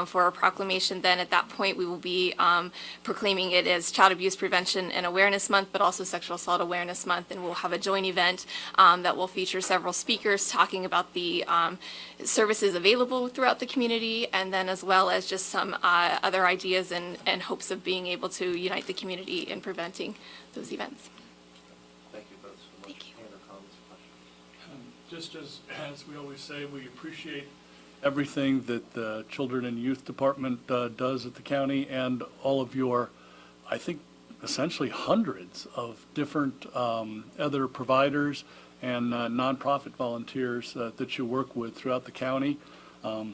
for our proclamation. Then at that point, we will be proclaiming it as Child Abuse Prevention and Awareness Month, but also Sexual Assault Awareness Month, and we'll have a joint event that will feature several speakers talking about the services available throughout the community, and then as well as just some other ideas and hopes of being able to unite the community in preventing those events. Thank you both so much. Thank you. Any other comments or questions? Just as we always say, we appreciate everything that the Children and Youth Department does at the county, and all of your, I think, essentially hundreds of different other providers and nonprofit volunteers that you work with throughout the county. The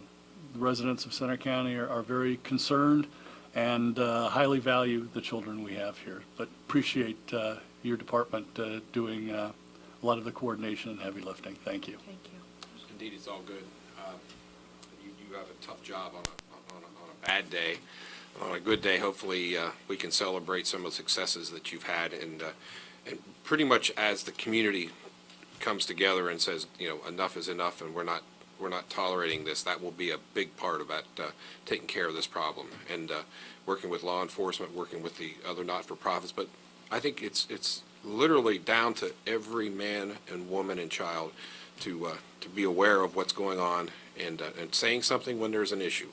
residents of Center County are very concerned and highly value the children we have here, but appreciate your department doing a lot of the coordination and heavy lifting. Thank you. Thank you. Indeed, it's all good. You have a tough job on a bad day. On a good day, hopefully, we can celebrate some of the successes that you've had, and pretty much as the community comes together and says, you know, enough is enough, and we're not tolerating this. That will be a big part about taking care of this problem, and working with law enforcement, working with the other not-for-profits. But I think it's literally down to every man and woman and child to be aware of what's going on, and saying something when there's an issue,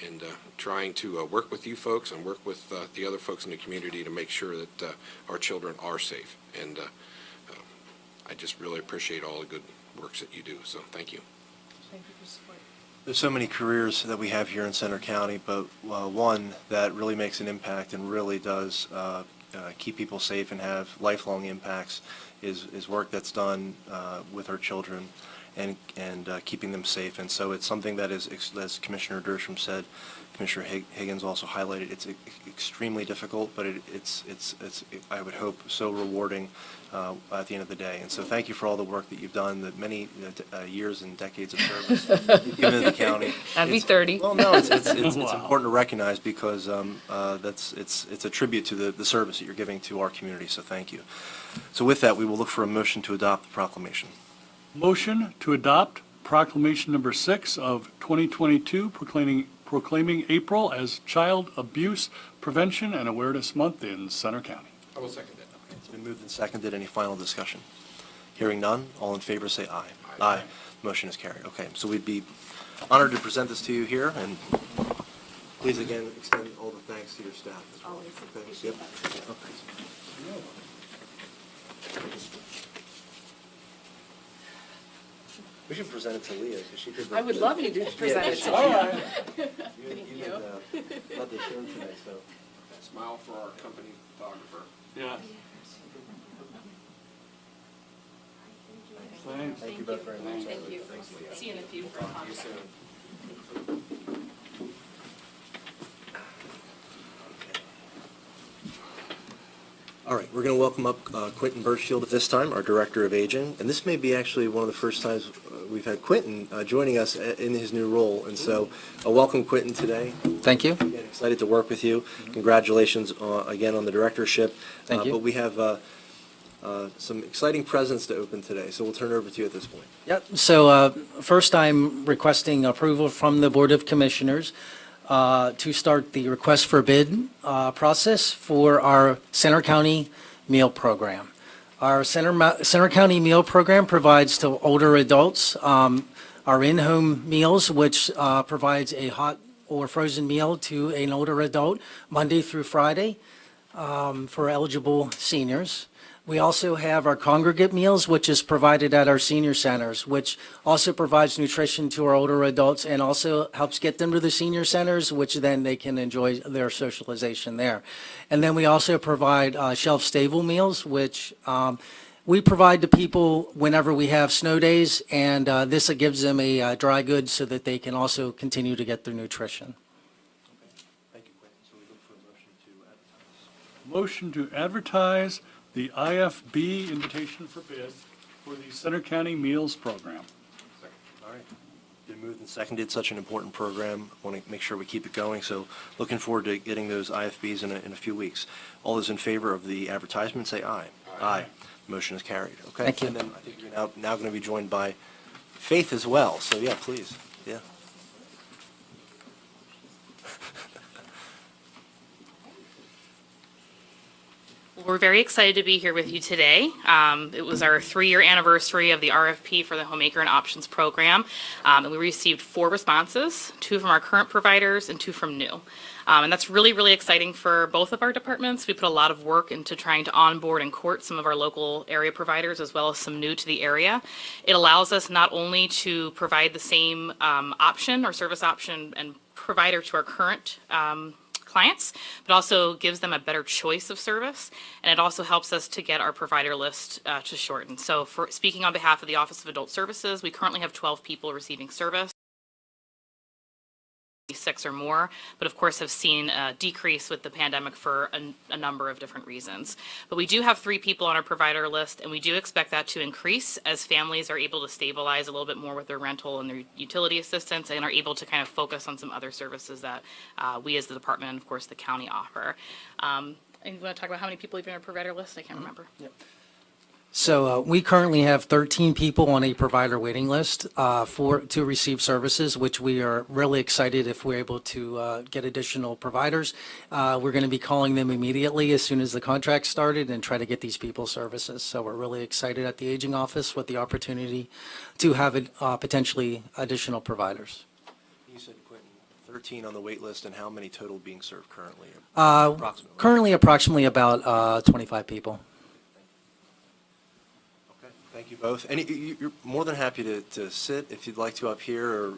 and trying to work with you folks and work with the other folks in the community to make sure that our children are safe. And I just really appreciate all the good works that you do. So thank you. Thank you for support. There's so many careers that we have here in Center County, but one that really makes an impact and really does keep people safe and have lifelong impacts is work that's done with our children and keeping them safe. And so it's something that is, as Commissioner Dersham said, Commissioner Higgins also highlighted, it's extremely difficult, but it's I would hope so rewarding at the end of the day. And so thank you for all the work that you've done, the many years and decades of service you've given to the county. That'd be 30. Well, no, it's Wow. important to recognize, because it's a tribute to the service that you're giving to our community. So thank you. So with that, we will look for a motion to adopt the proclamation. Motion to adopt Proclamation Number 6 of 2022, proclaiming April as Child Abuse Prevention and Awareness Month in Center County. I will second that. It's been moved and seconded. Any final discussion? Hearing none, all in favor say aye. Aye. Motion is carried. Okay, so we'd be honored to present this to you here, and please again extend all the thanks to your staff as well. Always Okay, appreciate yep. that. Oh, thanks. We should present it to Leah, because she did. I would love you to present it to All me. right. Thank you. Love the show today, so. Smile for our company photographer. Yeah. Thanks. Thank you both very much. Thank you. Thanks, Leah. See you in a few for Talk to you soon. All right, we're going to welcome up Quentin Birchfield at this time, our Director of Aging. And this may be actually one of the first times we've had Quentin joining us in his new role. And so welcome, Quentin, today. Thank you. Again, excited to work with you. Congratulations again on the directorship. Thank you. But we have some exciting presents to open today, so we'll turn it over to you at this point. Yep. So first, I'm requesting approval from the Board of Commissioners to start the request for bid process for our Center County Meal Program. Our Center County Meal Program provides to older adults our in-home meals, which provides a hot or frozen meal to an older adult Monday through Friday for eligible seniors. We also have our congregate meals, which is provided at our senior centers, which also provides nutrition to our older adults and also helps get them to the senior centers, which then they can enjoy their socialization there. And then we also provide shelf-stable meals, which we provide to people whenever we have snow days, and this gives them a dry goods so that they can also continue to get their nutrition. Thank you, Quentin. So we look for a motion to advertise. Motion to advertise the IFB invitation for bid for the Center County Meals Program. All right. Been moved and seconded. Such an important program. Want to make sure we keep it going. So looking forward to getting those IFBs in a few weeks. All those in favor of the advertisement say aye. Aye. Motion is carried. Okay. Thank you. And then I think you're now going to be joined by Faith as well. So yeah, please. Yeah. We're very excited to be here with you today. It was our 3-year anniversary of the RFP for the Homemaker and Options program. And we received 4 responses, 2 from our current providers and 2 from new. And that's really, really exciting for both of our departments. We put a lot of work into trying to onboard and court some of our local area providers as well as some new to the area. It allows us not only to provide the same option or service option and provider to our current clients, but also gives them a better choice of service, and it also helps us to get our provider list to shorten. So for speaking on behalf of the Office of Adult Services, we currently have 12 people receiving service. 6 or more, but of course have seen a decrease with the pandemic for a number of different reasons. But we do have 3 people on our provider list, and we do expect that to increase as families are able to stabilize a little bit more with their rental and their utility assistance and are able to kind of focus on some other services that we as the department and of course the county offer. And you want to talk about how many people even on our provider list? I can't remember. Yep. So we currently have 13 people on a provider waiting list to receive services, which we are really excited if we're able to get additional providers. We're going to be calling them immediately as soon as the contract started and try to get these people services. So we're really excited at the aging office with the opportunity to have potentially additional providers. You said, Quentin, 13 on the wait list, and how many total being served currently? Currently approximately about 25 people. Thank you both. You're more than happy to sit if you'd like to up here, or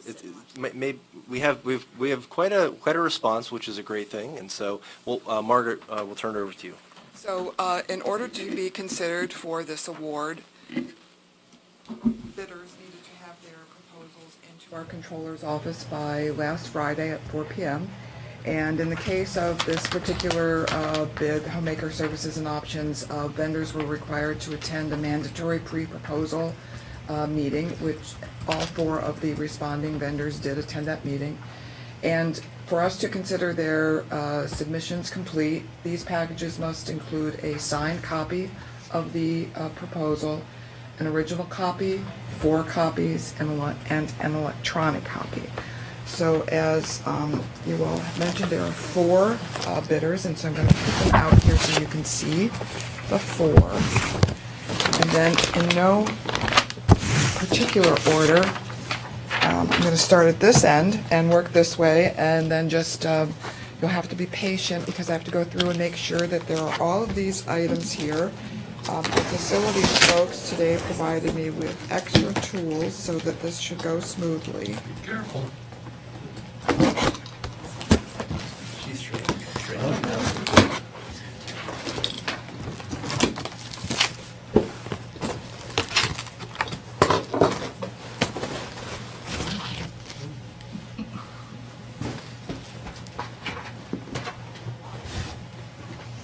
we have quite a response, which is a great thing. And so, Margaret, we'll turn it over to you. So, in order to be considered for this award, bidders needed to have their proposals into our controller's office by last Friday at 4 p.m. And in the case of this particular bid, Homemaker Services and Options, vendors were required to attend a mandatory pre-proposal meeting, which all 4 of the responding vendors did attend that meeting. And for us to consider their submissions complete, these packages must include a signed copy of the proposal, an original copy, 4 copies, and an electronic copy. So as you all have mentioned, there are 4 bidders, and so I'm going to put them out here so you can see the 4. And then in no particular order, I'm going to start at this end and work this way, and then just you'll have to be patient because I have to go through and make sure that there are all of these items here. The facilities folks today provided me with extra tools so that this should go smoothly. Be careful.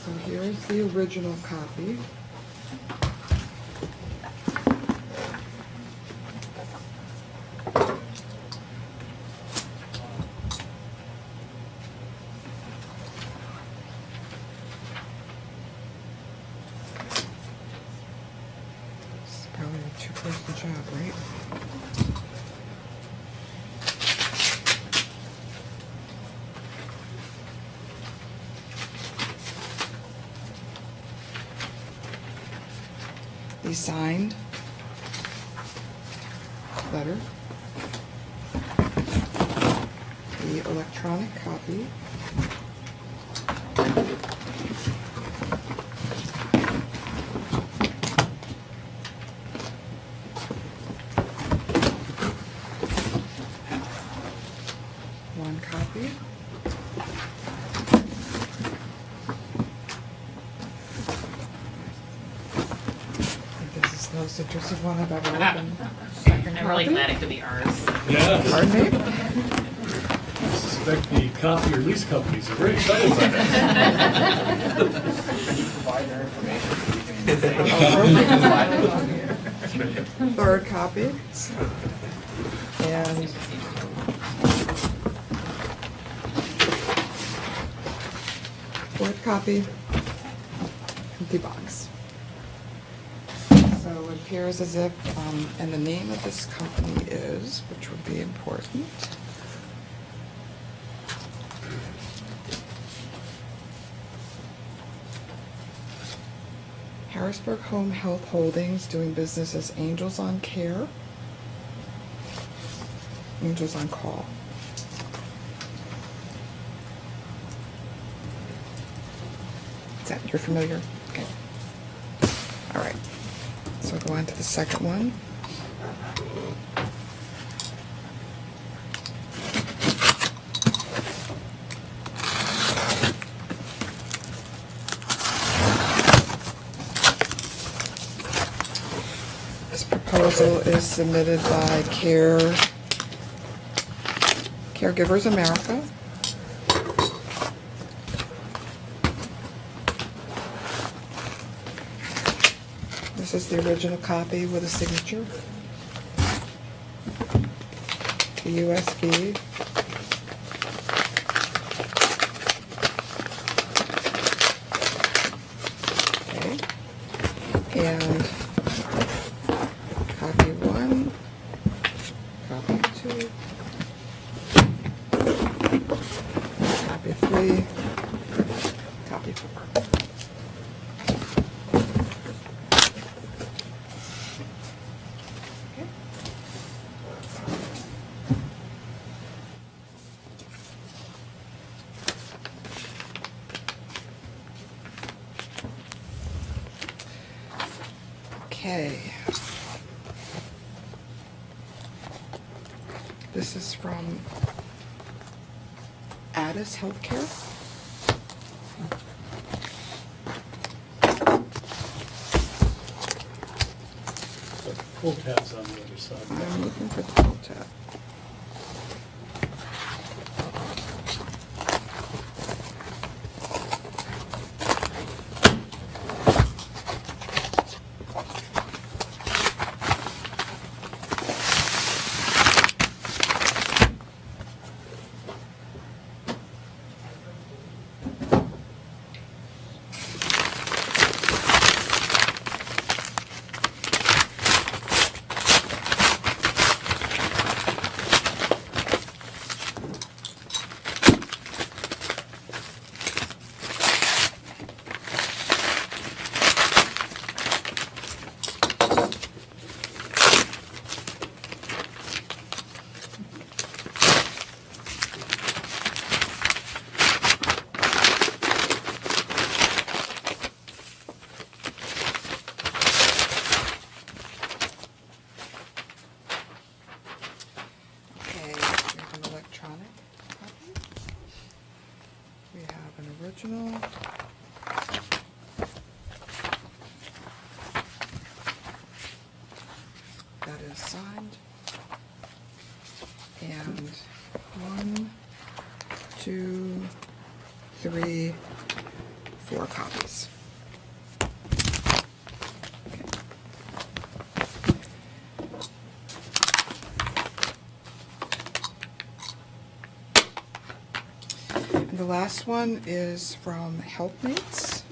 So here's the original copy. It's probably a 2-person job, right? The signed letter, the electronic copy, one copy, this is the most interesting one I've ever opened. Second I'm really copy. glad it could be ours. Yeah, Pardon me? I suspect the copy or lease companies are very excited about that. Third copy. And fourth copy, empty box. So it appears as if, and the name of this company is, which would be important. Harrisburg Home Health Holdings, doing business as Angels on Care. Angels on Call. Is that, you're familiar? Okay. All right. So go on to the second one. This proposal is submitted by Caregivers America. This is the original copy with a signature. The USB. Okay. And copy 1, copy 2, copy 3, copy 4. Okay. Okay. This is from Addis Healthcare. Pull tabs on the other side. I'm looking for the pull tab. Okay, we have an electronic copy. We have an original. That is signed. And 1, 2, 3, 4 copies. And the last one is from Helpmates.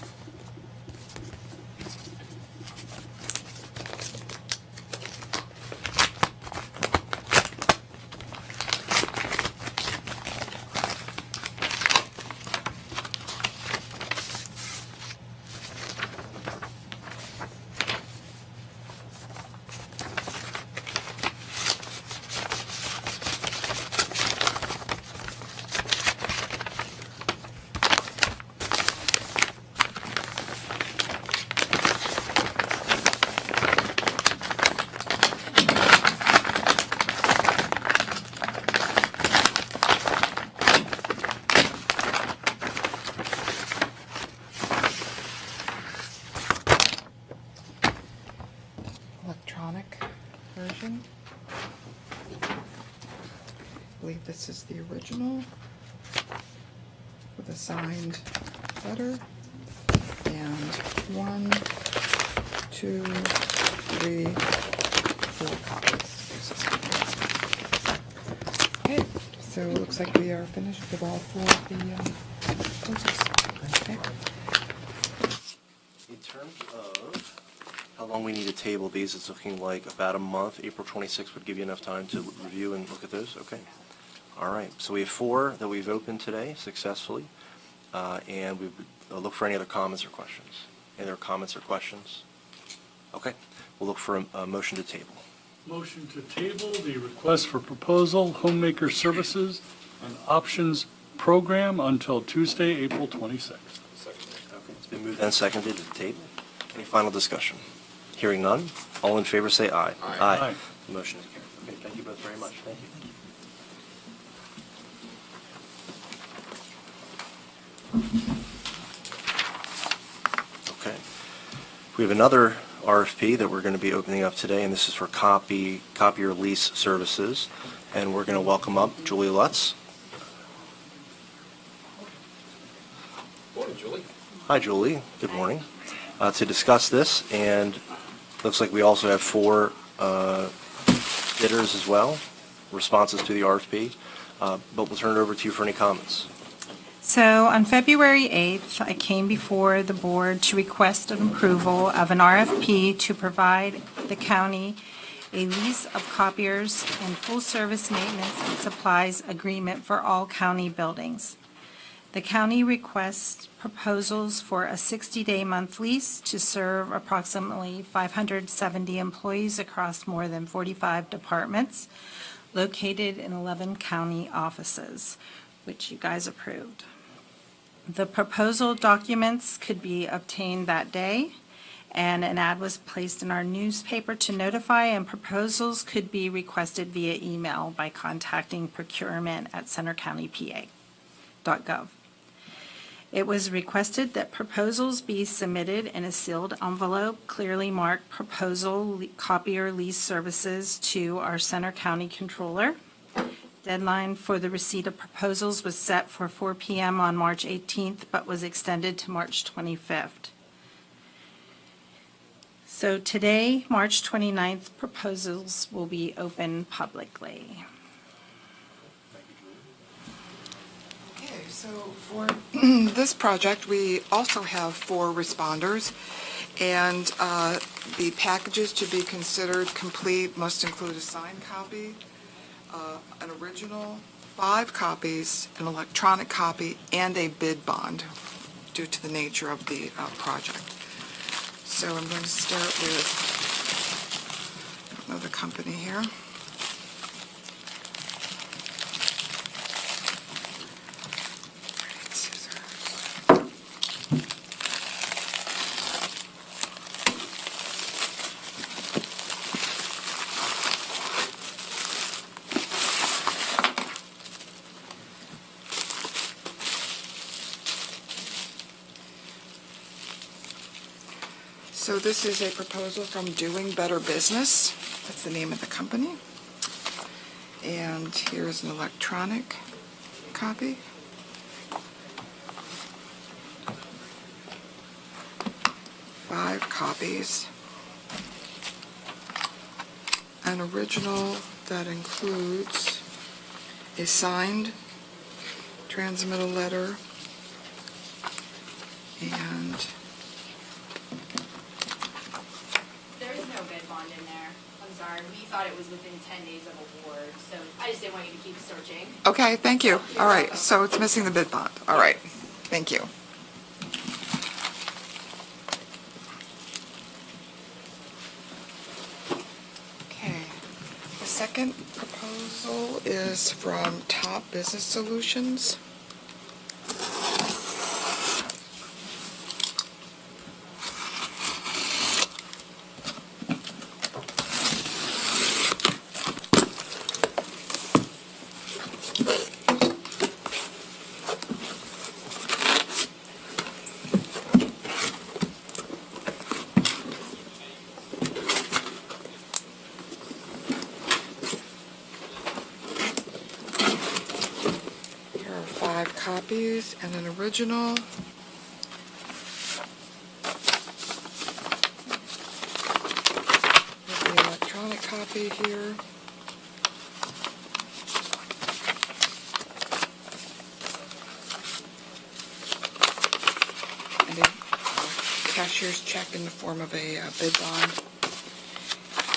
Electronic version. I believe this is the original with a signed letter. And 1, 2, 3, 4 copies. Okay, so it looks like we are finished with all 4 of the proposals. Okay. In terms of how long we need to table these, it's looking like about a month. April 26th would give you enough time to review and look at those? Okay. All right. So we have 4 that we've opened today successfully, and we look for any other comments or questions. Any other comments or questions? Okay, we'll look for a motion to table. Motion to table the request for proposal, Homemaker Services and Options Program until Tuesday, April 26th. Okay, it's been moved and seconded to table. Any final discussion? Hearing none, all in favor say aye. Aye. Aye. The motion is carried. Okay, thank you both very much. Thank you. Okay. We have another RFP that we're going to be opening up today, and this is for copier lease services. And we're going to welcome up Julie Lutz. Morning, Julie. Hi, Julie. Good morning. To discuss this, and looks like we also have 4 bidders as well, responses to the RFP. But we'll turn it over to you for any comments. So on February 8th, I came before the board to request an approval of an RFP to provide the county a lease of copiers and full-service maintenance and supplies agreement for all county buildings. The county requests proposals for a 60-day month lease to serve approximately 570 employees across more than 45 departments located in 11 county offices, which you guys approved. The proposal documents could be obtained that day, and an ad was placed in our newspaper to notify, and proposals could be requested via email by contacting procurement@centercountypa.gov. It was requested that proposals be submitted in a sealed envelope, clearly marked proposal copier lease services to our Center County Controller. Deadline for the receipt of proposals was set for 4 p.m. on March 18th, but was extended to March 25th. So today, March 29th, proposals will be open publicly. Okay, so for this project, we also have 4 responders, and the packages to be considered complete must include a signed copy, an original, 5 copies, an electronic copy, and a bid bond due to the nature of the project. So I'm going to start with another company here. Scissors. So this is a proposal from Doing Better Business. That's the name of the company. And here's an electronic copy. Five copies. An original that includes a signed transmittal letter and There is no bid bond in there. I'm sorry. We thought it was within 10 days of award, so I just didn't want you to keep searching. okay, thank you. All right, so it's missing the bid bond. All right, thank you. Okay, the second proposal is from Top Business Solutions. Here are 5 copies and an original. There's the electronic copy here. And a cashier's check in the form of a bid bond.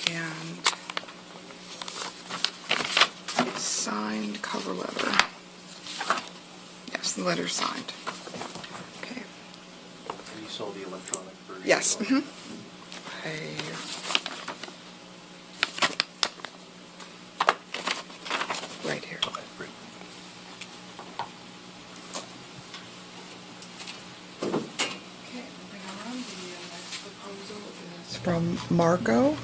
And a signed cover letter. Yes, the letter's signed. Okay. Are you also the electronic version? Yes. Okay. mhm. Right here. Okay, great. Okay, moving on, the next proposal is from Marco.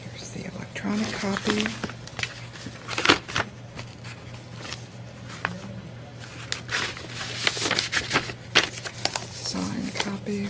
Here's the electronic copy. Signed copy.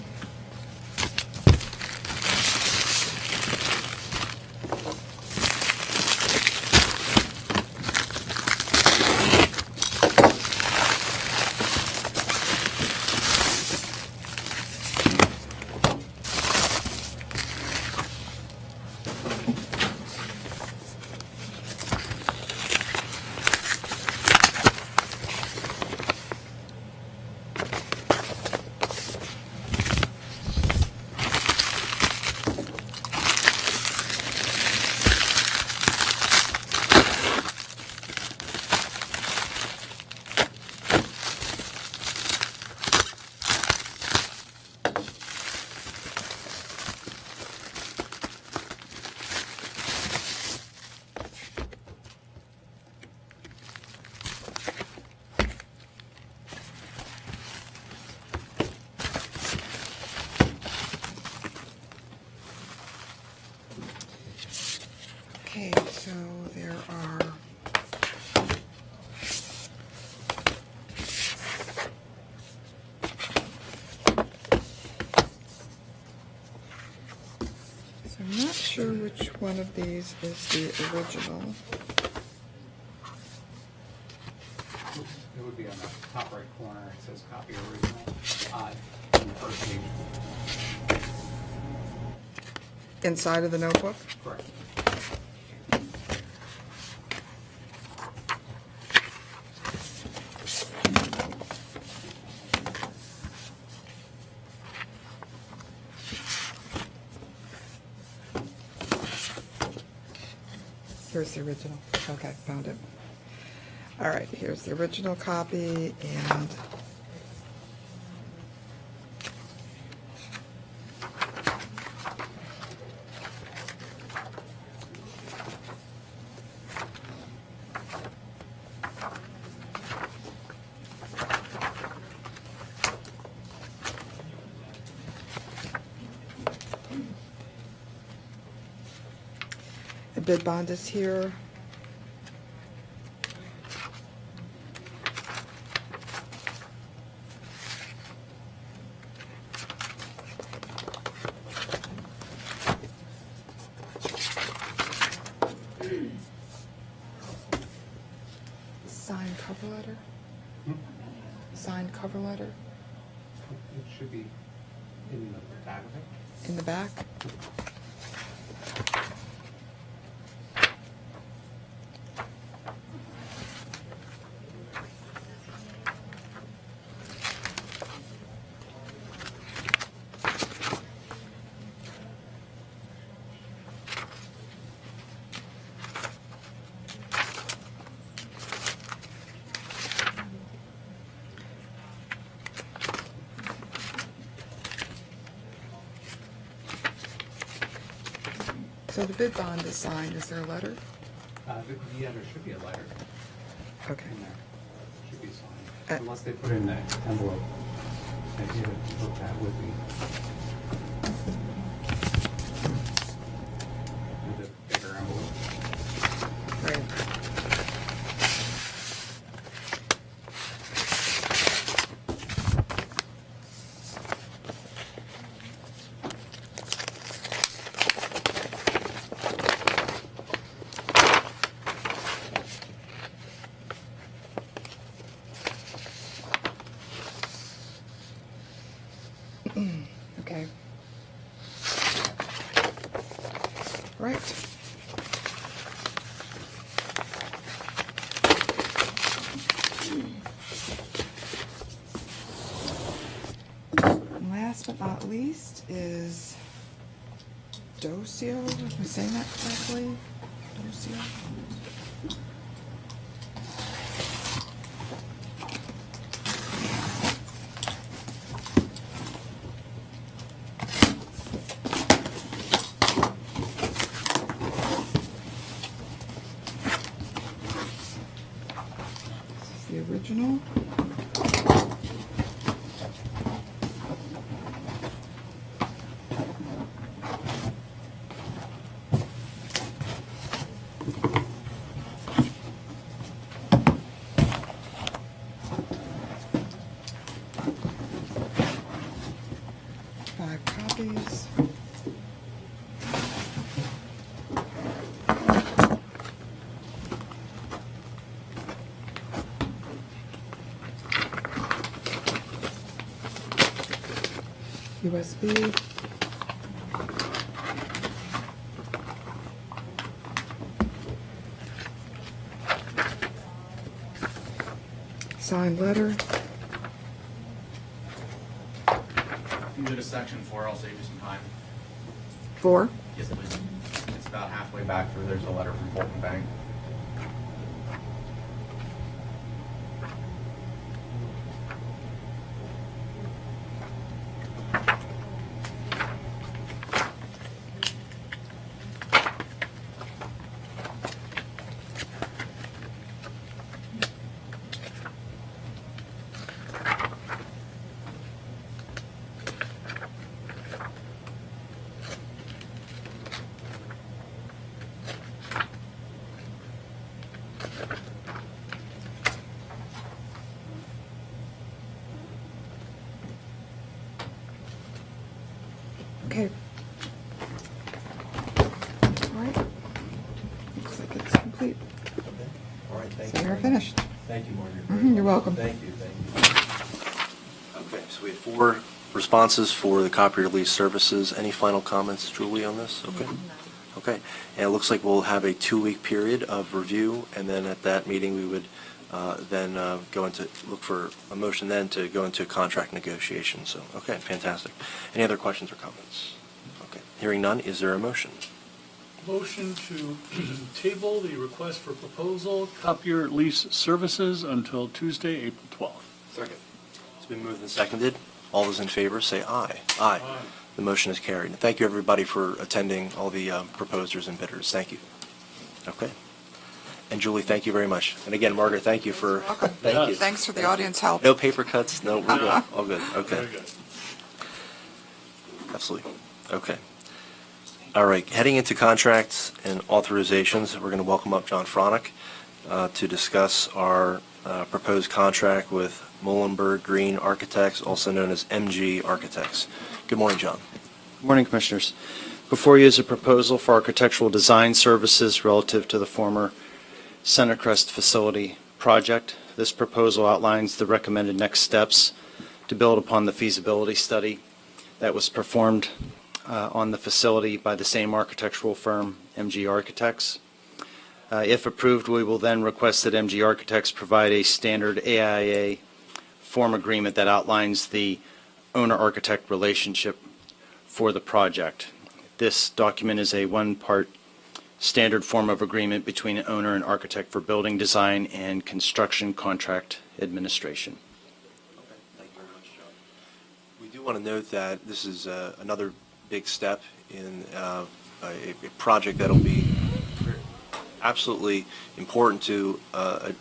Okay, so there are so I'm not sure which one of these is the original. It would be on the top right corner, it says copy original, in the first page. Inside of the notebook? Correct. Here's the original. Okay, found it. All right, here's the original copy and the bid bond is here. Signed cover letter? Signed cover letter It should be in the back of it. in the back? So the bid bond is signed. Is there a letter? Yeah, there should be a letter Okay. in there. Should be signed. Uh, Unless they put it in the envelope. I did look that with me. With a bigger envelope. Right. Okay. last but not least is Docio. Am I saying that correctly? Docio. This is the original. Five copies. USB. Signed letter. You can go to section 4, I'll save you some time. 4. Yes, please. It's about halfway back through, there's a letter from Fulton Bank. Okay. All right. Looks like it's complete. All right, thank So you. you're finished. Thank you, Margaret. You're welcome. Thank you. Okay, so we have 4 responses for the copier lease services. Any final comments, Julie, on this? Okay. Okay, and it looks like we'll have a 2-week period of review, and then at that meeting, we would then look for a motion then to go into contract negotiations. So, okay, fantastic. Any other questions or comments? Okay, hearing none, is there a motion? Motion to table the request for proposal, copier lease services until Tuesday, April 12th. Second. It's been moved and seconded. All those in favor say aye. Aye. The motion is carried. And thank you, everybody, for attending, all the proposers and bidders. Thank you. Okay. And Julie, thank you very much. And again, Margaret, thank you for, Welcome. thank you. Thanks for the audience help. No paper cuts, no, we're good, all good, okay. Very good. Absolutely, okay. All right, heading into contracts and authorizations, we're going to welcome up John Fronick to discuss our proposed contract with Mullenburg Green Architects, also known as MG Architects. Good morning, John. Good morning, Commissioners. Before you is a proposal for architectural design services relative to the former Centercrest facility project. This proposal outlines the recommended next steps to build upon the feasibility study that was performed on the facility by the same architectural firm, MG Architects. If approved, we will then request that MG Architects provide a standard AIA form agreement that outlines the owner-architect relationship for the project. This document is a one-part standard form of agreement between owner and architect for building design and construction contract administration. Okay, thank you very much, John. We do want to note that this is another big step in a project that'll be absolutely important to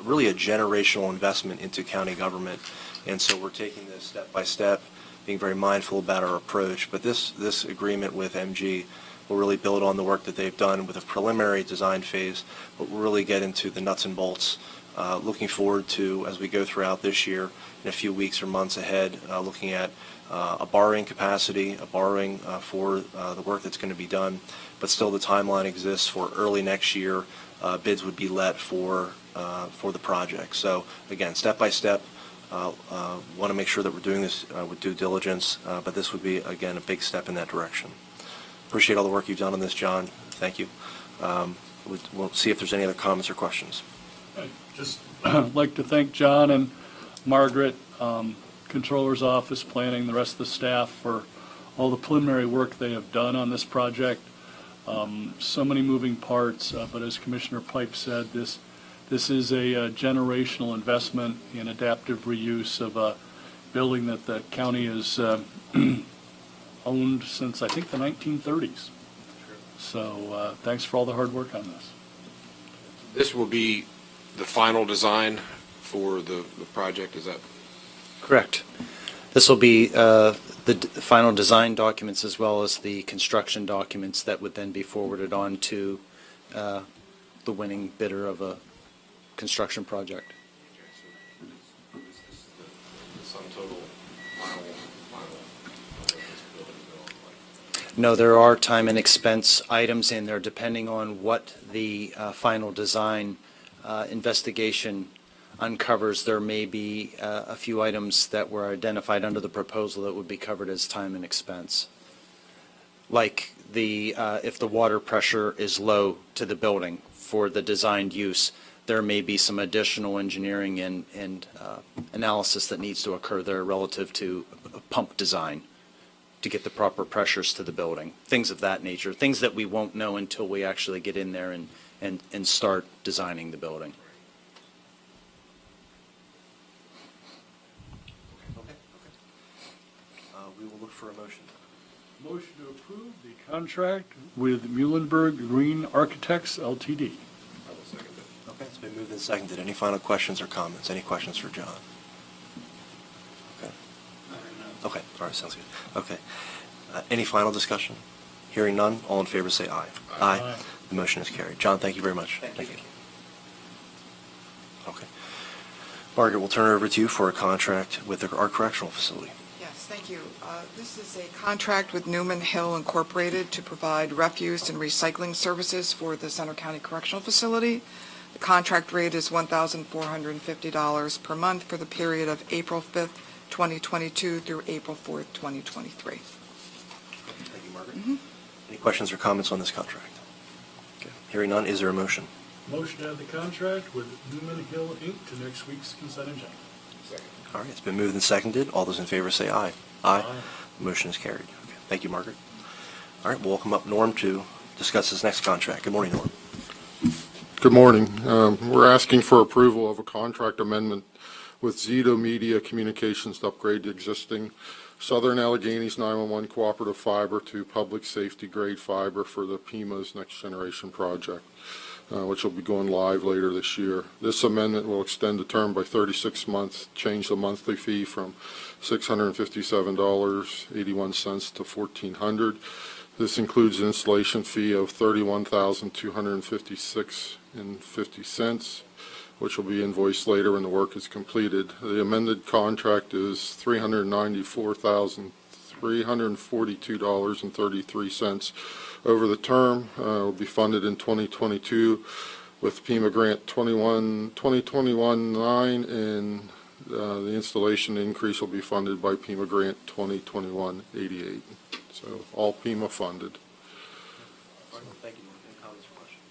really a generational investment into county government. And so we're taking this step by step, being very mindful about our approach. But this agreement with MG will really build on the work that they've done with a preliminary design phase, but we'll really get into the nuts and bolts. Looking forward to, as we go throughout this year, in a few weeks or months ahead, looking at a borrowing capacity, a borrowing for the work that's going to be done, but still the timeline exists for early next year. Bids would be let for the project. So again, step by step, want to make sure that we're doing this with due diligence, but this would be, again, a big step in that direction. Appreciate all the work you've done on this, John. Thank you. We'll see if there's any other comments or questions. I'd just like to thank John and Margaret. Controller's Office, Planning, the rest of the staff for all the preliminary work they have done on this project. So many moving parts, but as Commissioner Pipe said, this is a generational investment in adaptive reuse of a building that the county has owned since, I think, the 1930s. So thanks for all the hard work on this. This will be the final design for the project, is that? Correct. This will be the final design documents as well as the construction documents that would then be forwarded on to the winning bidder of a construction project. This is the sum total final what this building is going to look like. No, there are time and expense items in there depending on what the final design investigation uncovers. There may be a few items that were identified under the proposal that would be covered as time and expense. Like if the water pressure is low to the building for the designed use, there may be some additional engineering and analysis that needs to occur there relative to pump design to get the proper pressures to the building, things of that nature, things that we won't know until we actually get in there and start designing the building. Okay. We will look for a motion. Motion to approve the contract with Mullenburg Green Architects LTD. I will second it. Okay, it's been moved and seconded. Any final questions or comments? Any questions for John? Okay. Okay, all right, sounds good. Okay. Any final discussion? Hearing none, all in favor say aye. Aye. The motion is carried. John, thank you very much. Thank you. Okay. Margaret, we'll turn it over to you for a contract with our correctional facility. Yes, thank you. This is a contract with Newman Incorporated to provide refuse and recycling services for the Center County Correctional Facility. The contract rate is $1,450 per month for the period of April 5th, 2022 through April 4th, 2023. Thank you, Margaret. Any questions or comments on this contract? Okay. Hearing none, is there a motion? Motion to add the contract with Newman Hill, Inc. to next week's consent agenda. Second. All right, it's been moved and seconded. All those in favor say aye. Aye. Aye. The motion is carried. Okay. Thank you, Margaret. All right, we'll welcome up Norm to discuss this next contract. Good morning, Norm. Good morning. We're asking for approval of a contract amendment with Zito Media Communications to upgrade the existing Southern Alleghenies 911 cooperative fiber to public safety grade fiber for the PIMA's Next Generation project, which will be going live later this year. This amendment will extend the term by 36 months, change the monthly fee from $657.81 to $1,400. This includes an installation fee of $31,256.50, which will be invoiced later when the work is completed. The amended contract is $394,342.33 over the term. Will be funded in 2022 with PIMA Grant 2021-9, and the installation increase will be funded by PIMA Grant 2021-88. So all PIMA funded. Thank you, Norm. Any comments or questions?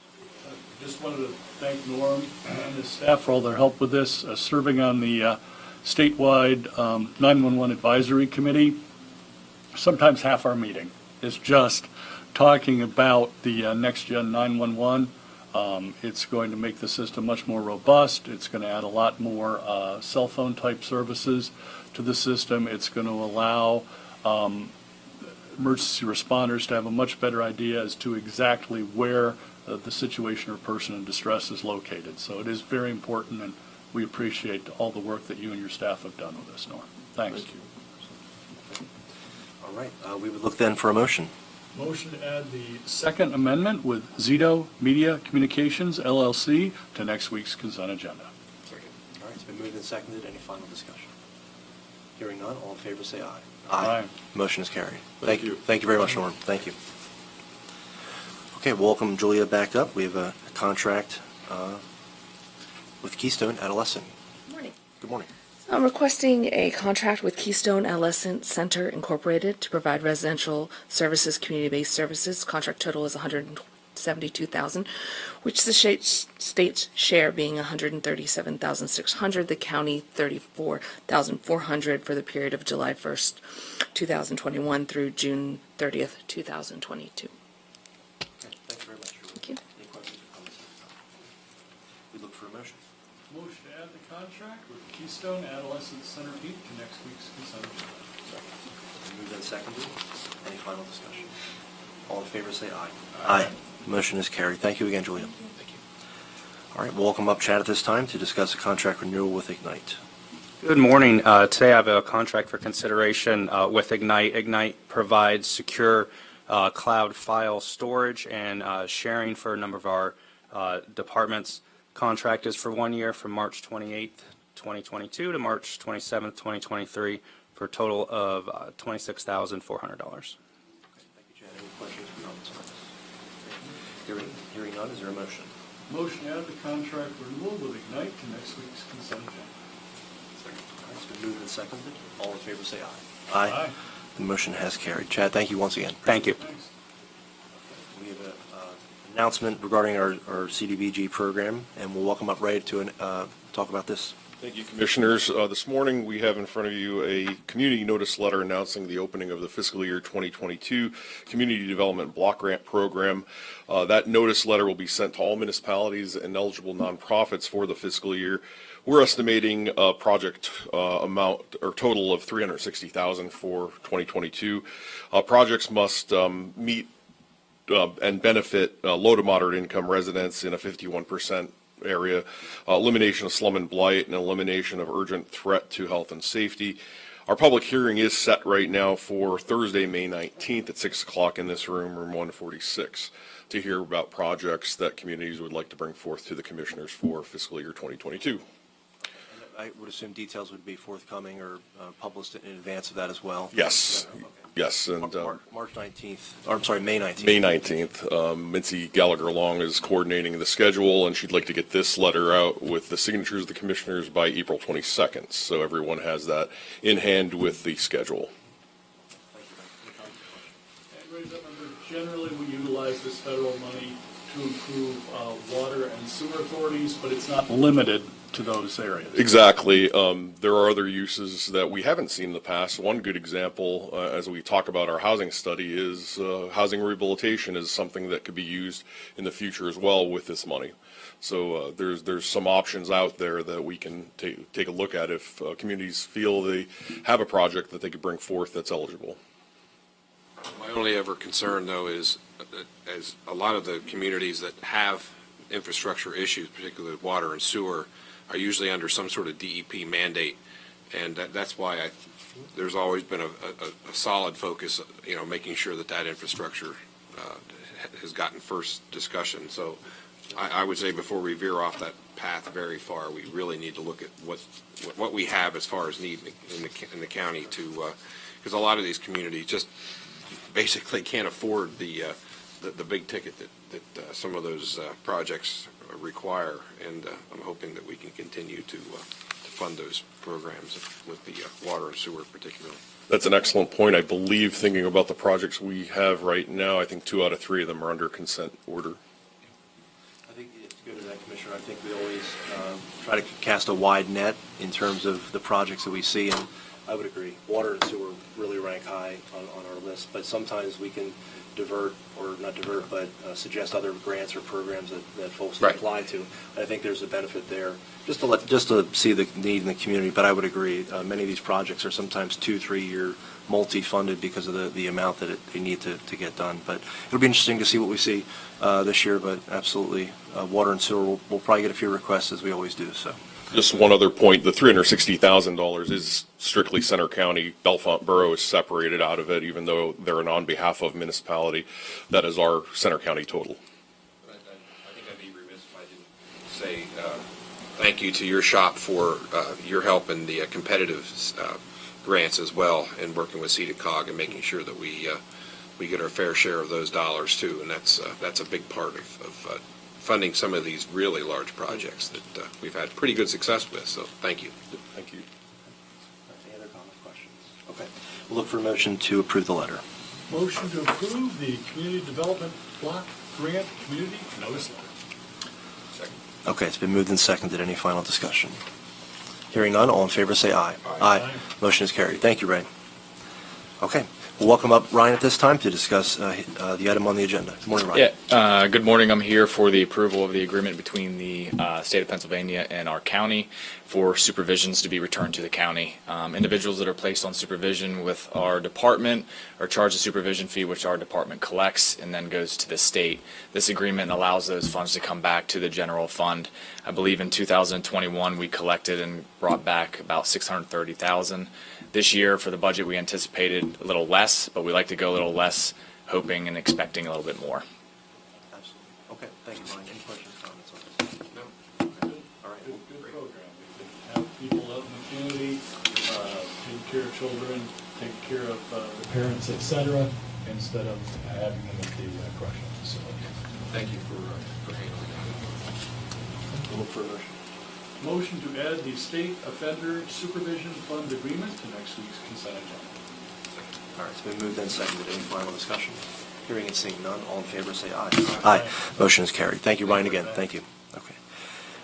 Just wanted to thank Norm and his staff for all their help with this, serving on the statewide 911 advisory committee. Sometimes half our meeting is just talking about the next gen 911. It's going to make the system much more robust. It's going to add a lot more cell phone type services to the system. It's going to allow emergency responders to have a much better idea as to exactly where the situation or person in distress is located. So it is very important, and we appreciate all the work that you and your staff have done with this, Norm. Thanks. Thank you. All right, we would look then for a motion. Motion to add the Second Amendment with Zito Media Communications, LLC, to next week's consent agenda. Second. All right, it's been moved and seconded. Any final discussion? Hearing none, all in favor say aye. Aye. Motion is carried. Thank you. Thank you very much, Norm. Thank you. Okay, we'll welcome Julia back up. We have a contract with Keystone Adolescent. Morning. Good morning. I'm requesting a contract with Keystone Adolescent Center Incorporated to provide residential services, community-based services. Contract total is $172,000, which the state's share being $137,600, the county $34,400 for the period of July 1st, 2021 through June 30th, 2022. Thank you very much. Thank you. Any questions or comments? We look for a motion. Motion to add the contract with Keystone Adolescent Center Inc. to next week's consent agenda. Moved and seconded. Any final discussion? All in favor, say aye. Aye. Motion is carried. Thank you again, Julia. Thank you. All right, we'll welcome up Chad at this time to discuss a contract renewal with Ignite. Good morning. Today I have a contract for consideration with Ignite. Ignite provides secure cloud file storage and sharing for a number of our departments. Contract is for 1 year from March 28th, 2022 to March 27th, 2023 for a total of $26,400. Thank you, Chad. Any questions or comments on this? Hearing none, is there a motion? Motion to add the contract renewal with Ignite to next week's consent agenda. All right, it's been moved and seconded. All in favor, say aye. Aye. The motion has carried. Chad, thank you once again. Thank you. Thanks. We have an announcement regarding our CDBG program, and we'll welcome up Ray to talk about this. Thank you, Commissioners. This morning, we have in front of you a community notice letter announcing the opening of the fiscal year 2022 Community Development Block Grant Program. That notice letter will be sent to all municipalities and eligible nonprofits for the fiscal year. We're estimating a project amount or total of $360,000 for 2022. Projects must meet and benefit low to moderate income residents in a 51% area, elimination of slum and blight, and elimination of urgent threat to health and safety. Our public hearing is set right now for Thursday, May 19th at 6 o'clock in this room, room 146, to hear about projects that communities would like to bring forth to the commissioners for fiscal year 2022. I would assume details would be forthcoming or published in advance of that as well? Yes, Okay. yes, and March 19th, or I'm sorry, May 19th. May 19th, Mincy Gallagher-Long is coordinating the schedule, and she'd like to get this letter out with the signatures of the commissioners by April 22nd, so everyone has that in hand with the schedule. Raise that number. Generally, we utilize this federal money to improve water and sewer authorities, but it's not limited to those areas. Exactly. There are other uses that we haven't seen in the past. One good example, as we talk about our housing study, is housing rehabilitation is something that could be used in the future as well with this money. So there's some options out there that we can take a look at if communities feel they have a project that they could bring forth that's eligible. My only ever concern, though, is that as a lot of the communities that have infrastructure issues, particularly water and sewer, are usually under some sort of DEP mandate, and that's why there's always been a solid focus, making sure that infrastructure has gotten first discussion. So I would say before we veer off that path very far, we really need to look at what we have as far as need in the county because a lot of these communities just basically can't afford the big ticket that some of those projects require, and I'm hoping that we can continue to fund those programs with the water and sewer particularly. That's an excellent point. I believe, thinking about the projects we have right now, I think 2 out of 3 of them are under consent order. I think it's good of that, Commissioner. I think we always try to cast a wide net in terms of the projects that we see, and I would agree. Water and sewer really rank high on our list, but sometimes we can suggest other grants or programs that folks can apply to. I think there's a benefit there, just to see the need in the community. But I would agree, many of these projects are sometimes 2-3 year multi-funded because of the amount that they need to get done. But it'll be interesting to see what we see this year. But absolutely, water and sewer, we'll probably get a few requests as we always do. So. Just one other point, the $360,000 is strictly Center County. Bellefonte Borough is separated out of it, even though they're an on behalf of municipality. That is our Center County total. I think I'd be remiss if I didn't say thank you to your shop for your help in the competitive grants as well, and working with CEDACOG and making sure that we get our fair share of those dollars too, and that's a big part of funding some of these really large projects that we've had pretty good success with, so thank you. Thank you. Any other comments, questions? Okay. We'll look for a motion to approve the letter. Motion to approve the community development block grant community notice letter. Okay, it's been moved and seconded. Any final discussion? Hearing none, all in favor say aye. Aye. Motion is carried. Thank you, Ray. Okay, we'll welcome up Ryan at this time to discuss the item on the agenda. Good morning, Ryan. Yeah, good morning. I'm here for the approval of the agreement between the state of Pennsylvania and our county for supervisions to be returned to the county. Individuals that are placed on supervision with our department are charged a supervision fee, which our department collects and then goes to the state. This agreement allows those funds to come back to the general fund. I believe in 2021 we collected and brought back about $630,000. This year for the budget we anticipated a little less, but we like to go a little less, hoping and expecting a little bit more. Absolutely. Okay, thank you, Ryan. Any questions, comments on this? No. Okay. All right. Good program. We can have people out in the community, taking care of children, taking care of the parents, et cetera, instead of having them at the correctional facility. Thank you for handling that. Look for a motion. Motion to add the state offender supervision fund agreement to next week's consent agenda. All right, it's been moved and seconded. Any final discussion? Hearing and seeing none, all in favor say aye. Aye. Motion is carried. Thank you, Ryan, again. Thank you. Okay.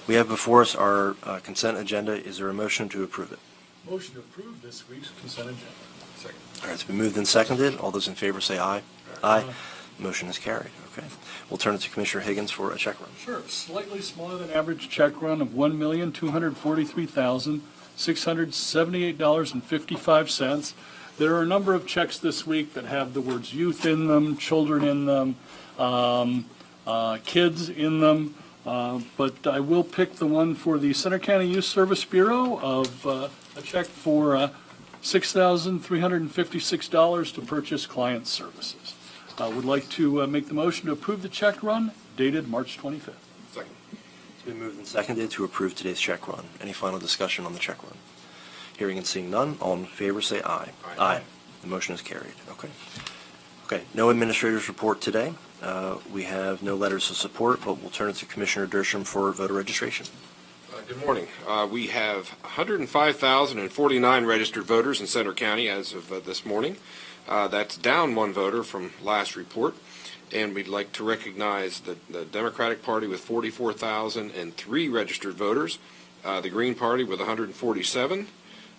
We have before us our consent agenda. Is there a motion to approve it? Motion to approve this week's consent agenda. Second. All right, it's been moved and seconded. All those in favor say aye. Aye. Motion is carried. Okay. We'll turn it to Commissioner Higgins for a check run. Sure, slightly smaller than average check run of $1,243,678.55. There are a number of checks this week that have the words youth in them, children in them, kids in them, but I will pick the one for the Center County Youth Service Bureau of a check for $6,356 to purchase client services. I would like to make the motion to approve the check run dated March 25th. Second. It's been moved and seconded to approve today's check run. Any final discussion on the check run? Hearing and seeing none, all in favor say aye. Aye. The motion is carried. Okay. Okay, no administrators report today. We have no letters of support, but we'll turn it to Commissioner Dersham for voter registration. Good morning. We have 105,049 registered voters in Center County as of this morning. That's down one voter from last report. And we'd like to recognize the Democratic Party with 44,003 registered voters, the Green Party with 147,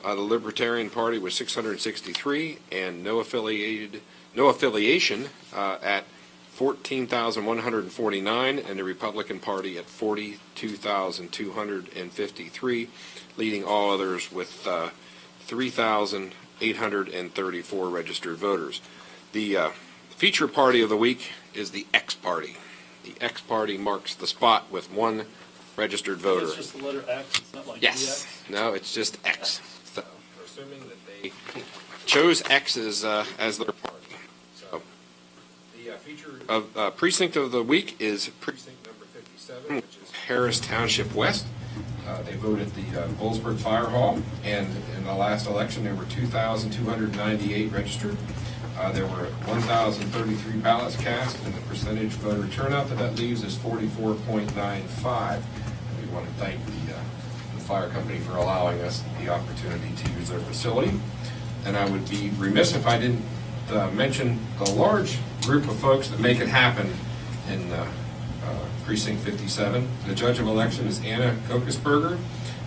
the Libertarian Party with 663, and no affiliation at 14,149, and the Republican Party at 42,253, leading all others with 3,834 registered voters. The feature party of the week is the X Party. The X Party marks the spot with one registered voter. It's just the letter X, it's not like Yes. DX? No, it's just X. So we're assuming that they chose X as their party. So the feature of precinct of the week is precinct number 57, which is Harris Township West. They voted at the Mullenburg Fire Hall, and in the last election there were 2,298 registered. There were 1,033 ballots cast, and the percentage voter turnout that leaves is 44.95. We want to thank the fire company for allowing us the opportunity to use their facility. And I would be remiss if I didn't mention the large group of folks that make it happen in Precinct 57. The judge of election is Anna Kokesberger.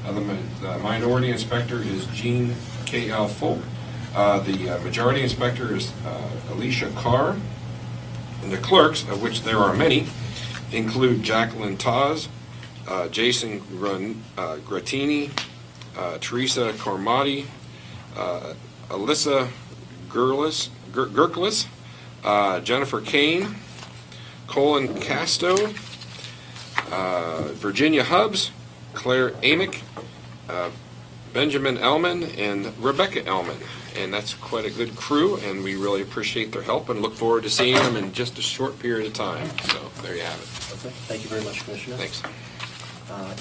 The minority inspector is Jean K.L. Folk. The majority inspector is Alicia Carr. And the clerks, of which there are many, include Jacqueline Taz, Jason Grattini, Teresa Carmody, Alyssa Gerklis, Jennifer Kane, Colin Casto, Virginia Hubbs, Claire Amick, Benjamin Ellman, and Rebecca Ellman. And that's quite a good crew, and we really appreciate their help and look forward to seeing them in just a short period of time. So there you have it. Okay. Thank you very much, Commissioner. Thanks.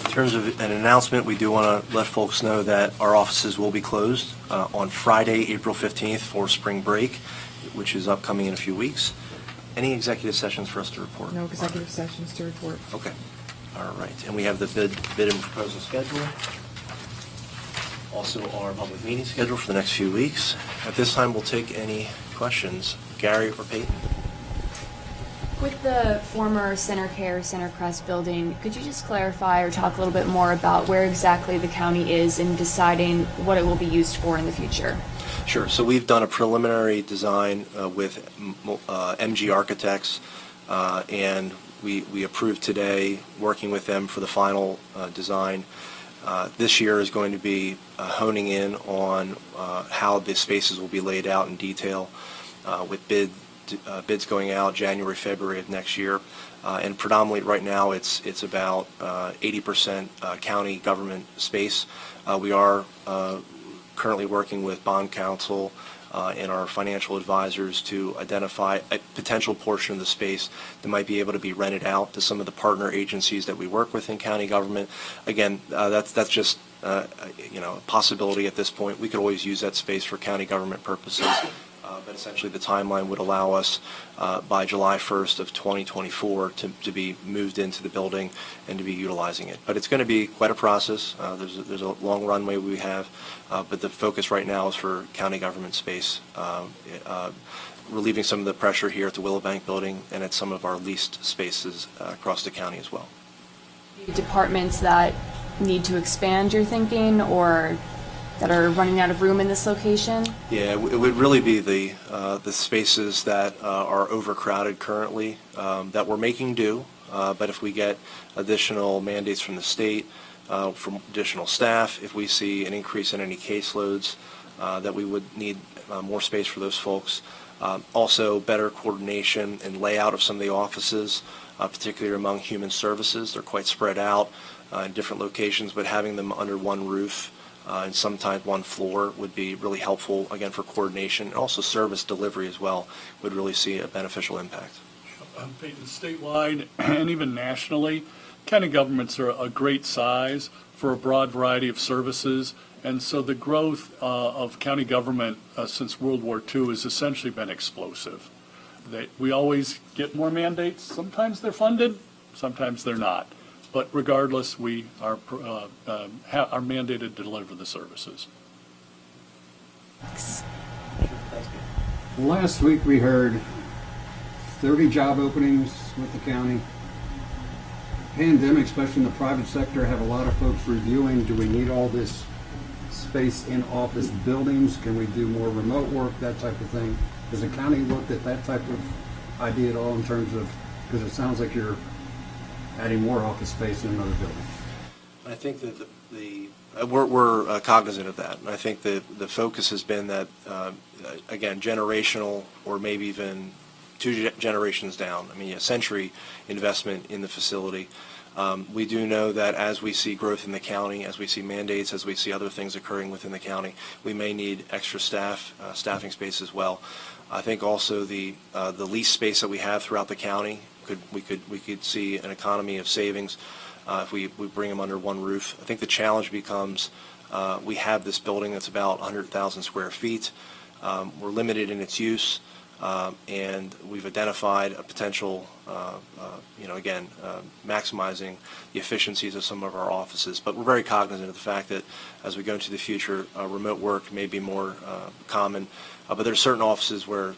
In terms of an announcement, we do want to let folks know that our offices will be closed on Friday, April 15th for spring break, which is upcoming in a few weeks. Any executive sessions for us to report? No executive sessions to report. Okay. All right. And we have the bid and proposal schedule. Also our public meeting schedule for the next few weeks. At this time, we'll take any questions. Gary or Peyton? With the former Center Care, Center Crest building, could you just clarify or talk a little bit more about where exactly the county is in deciding what it will be used for in the future? Sure. So we've done a preliminary design with MG Architects, and we approved today, working with them for the final design. This year is going to be honing in on how the spaces will be laid out in detail, with bids going out January, February of next year. And predominantly right now it's about 80% county government space. We are currently working with bond counsel and our financial advisors to identify a potential portion of the space that might be able to be rented out to some of the partner agencies that we work with in county government. Again, that's just a possibility at this point. We could always use that space for county government purposes. But essentially the timeline would allow us by July 1st of 2024 to be moved into the building and to be utilizing it. But it's going to be quite a process. There's a long runway we have, but the focus right now is for county government space, relieving some of the pressure here at the Willowbank building and at some of our leased spaces across the county as well. Departments that need to expand, you're thinking, or that are running out of room in this location? Yeah, it would really be the spaces that are overcrowded currently that we're making do. But if we get additional mandates from the state, from additional staff, if we see an increase in any caseloads, that we would need more space for those folks. Also, better coordination and layout of some of the offices, particularly among human services. They're quite spread out in different locations, but having them under one roof and sometimes one floor would be really helpful, again, for coordination, and also service delivery as well would really see a beneficial impact. Peyton, statewide and even nationally, county governments are a great size for a broad variety of services, and so the growth of county government since World War II has essentially been explosive. We always get more mandates. Sometimes they're funded, sometimes they're not. But regardless, we are mandated to deliver the services. Last week we heard 30 job openings with the county. Pandemic, especially in the private sector, have a lot of folks reviewing, do we need all this space in office buildings? Can we do more remote work, that type of thing? Has the county looked at that type of idea at all in terms of, because it sounds like you're adding more office space in another building? I think that we're cognizant of that. And I think the focus has been that, again, generational or maybe even two generations down, a century investment in the facility. We do know that as we see growth in the county, as we see mandates, as we see other things occurring within the county, we may need extra staffing space as well. I think also the lease space that we have throughout the county, we could see an economy of savings if we bring them under one roof. I think the challenge becomes we have this building that's about 100,000 square feet. We're limited in its use, and we've identified a potential, maximizing the efficiencies of some of our offices. But we're very cognizant of the fact that as we go into the future, remote work may be more common. But there are certain offices where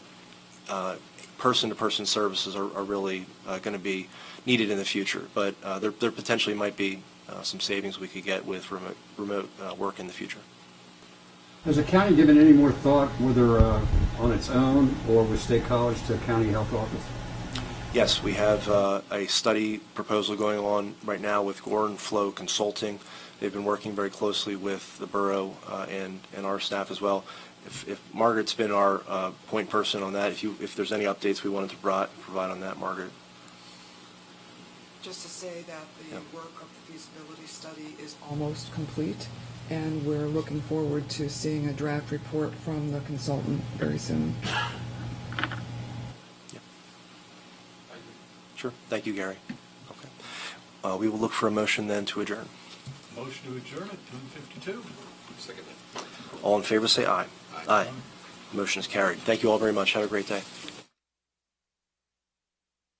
person-to-person services are really going to be needed in the future. But there potentially might be some savings we could get with remote work in the future. Has the county given any more thought, whether on its own or with State College, to a county health office? Yes, we have a study proposal going on right now with Gore and Flow Consulting. They've been working very closely with the borough and our staff as well. If Margaret's been our point person on that, if there's any updates we wanted to provide on that, Margaret. Just to say that the work of the feasibility study is almost complete, and we're looking forward to seeing a draft report from the consultant very soon. Sure. Thank you, Gary. Okay. We will look for a motion then to adjourn. Motion to adjourn at 10:52. Second. All in favor say aye. Aye. Motion is carried. Thank you all very much. Have a great day.